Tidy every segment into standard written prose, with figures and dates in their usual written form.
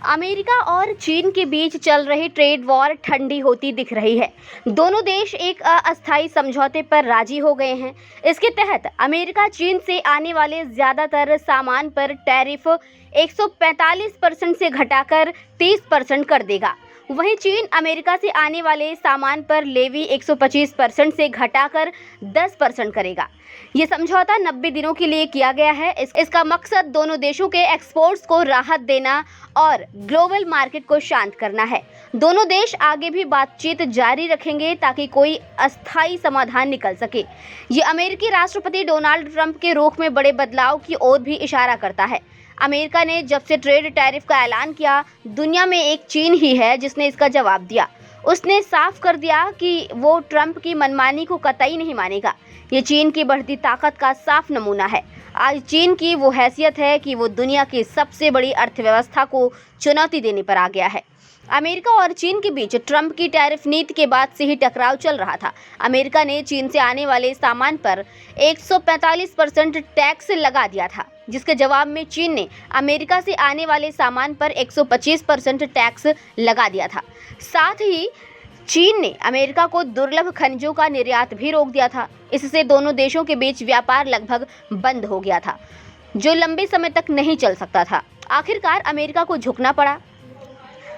America और चीन के बीच चल रही ट्रेड वॉर ठंडी होती दिख रही है। दोनों देश एक अस्थायी समझौते पर राजी हो गए हैं। इसके तहत अमेरिका चीन से आने वाले ज्यादातर सामान पर टैरिफ 145% से घटाकर 30% कर देगा। वहीं चीन अमेरिका से आने वाले सामान पर लेवी 125% से घटाकर 10% करेगा। ये समझौता 90 दिनों के लिए किया गया है। इसका मकसद दोनों देशों के एक्सपोर्ट्स को राहत देना और ग्लोबल मार्केट को शांत करना है। दोनों देश आगे भी बातचीत जारी रखेंगे ताकि कोई अस्थायी समाधान निकल सके। ये अमेरिकी राष्ट्रपति डोनाल्ड ट्रंप के रुख में बड़े बदलाव की ओर भी इशारा करता है। अमेरिका ने जब से ट्रेड टैरिफ का ऐलान किया, दुनिया में एक चीन ही है जिसने इसका जवाब दिया। उसने साफ कर दिया कि वो ट्रंप की मनमानी को कतई नहीं मानेगा। ये चीन की बढ़ती ताकत का साफ नमूना है। आज चीन की वो हैसियत है कि वो दुनिया की सबसे बड़ी अर्थव्यवस्था को चुनौती देने पर आ गया है। अमेरिका और चीन के बीच ट्रंप की टैरिफ नीति के बाद से ही टकराव चल रहा था। अमेरिका ने चीन से आने वाले सामान पर 145% टैक्स लगा दिया था, जिसके जवाब में चीन ने अमेरिका से आने वाले सामान पर 125% टैक्स लगा दिया था। साथ ही चीन ने अमेरिका को दुर्लभ खनिजों का निर्यात भी रोक दिया था। इससे दोनों देशों के बीच व्यापार लगभग बंद हो गया था, जो लंबे समय तक नहीं चल सकता था। आखिरकार अमेरिका को झुकना पड़ा।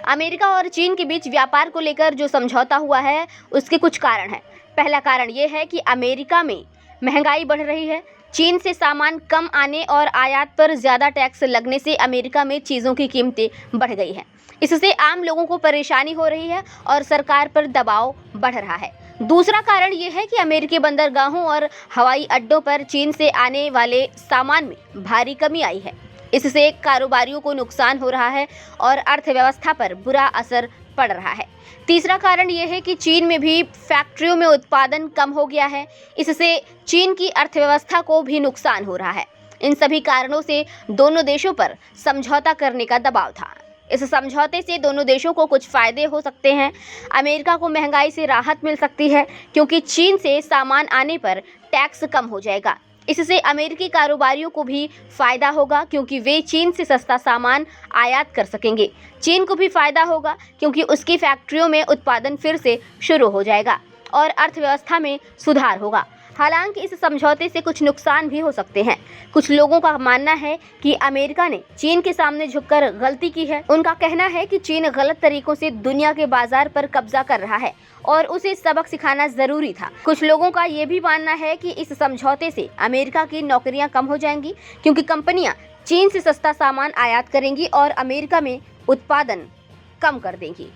अमेरिका और चीन के बीच व्यापार को लेकर जो समझौता हुआ है, उसके कुछ कारण हैं। पहला कारण ये है कि अमेरिका में महंगाई बढ़ रही है। चीन से सामान कम आने और आयात पर ज़्यादा टैक्स लगने से अमेरिका में चीज़ों की कीमतें बढ़ गई हैं। इससे आम लोगों को परेशानी हो रही है और सरकार पर दबाव बढ़ रहा है। दूसरा कारण ये है कि अमेरिकी बंदरगाहों और हवाई अड्डों पर चीन से आने वाले सामान में भारी कमी आई है। इससे कारोबारियों को नुकसान हो रहा है और अर्थव्यवस्था पर बुरा असर पड़ रहा है। तीसरा कारण यह है कि चीन में भी फैक्ट्रियों में उत्पादन कम हो गया है। इससे चीन की अर्थव्यवस्था को भी नुकसान हो रहा है। इन सभी कारणों से दोनों देशों पर समझौता करने का दबाव था। इस समझौते से दोनों देशों को कुछ फायदे हो सकते हैं। अमेरिका को महंगाई से राहत मिल सकती है क्योंकि चीन से सामान आने पर टैक्स कम हो जाएगा। इससे अमेरिकी कारोबारियों को भी फायदा होगा क्योंकि वे चीन से सस्ता सामान आयात कर सकेंगे। चीन को भी फायदा होगा क्योंकि उसकी फैक्ट्रियों में उत्पादन फिर से शुरू हो जाएगा और अर्थव्यवस्था में सुधार होगा। हालांकि इस समझौते से कुछ नुकसान भी हो सकते हैं। कुछ लोगों का मानना है कि अमेरिका ने चीन के सामने झुककर गलती की है। उनका कहना है कि चीन गलत तरीकों से दुनिया के बाजार पर कब्जा कर रहा है और उसे सबक सिखाना जरूरी था। कुछ लोगों का ये भी मानना है कि इस समझौते से अमेरिका की नौकरियां कम हो जाएंगी क्योंकि कंपनियां चीन से सस्ता सामान आयात करेंगी और अमेरिका में उत्पादन कम कर देंगी।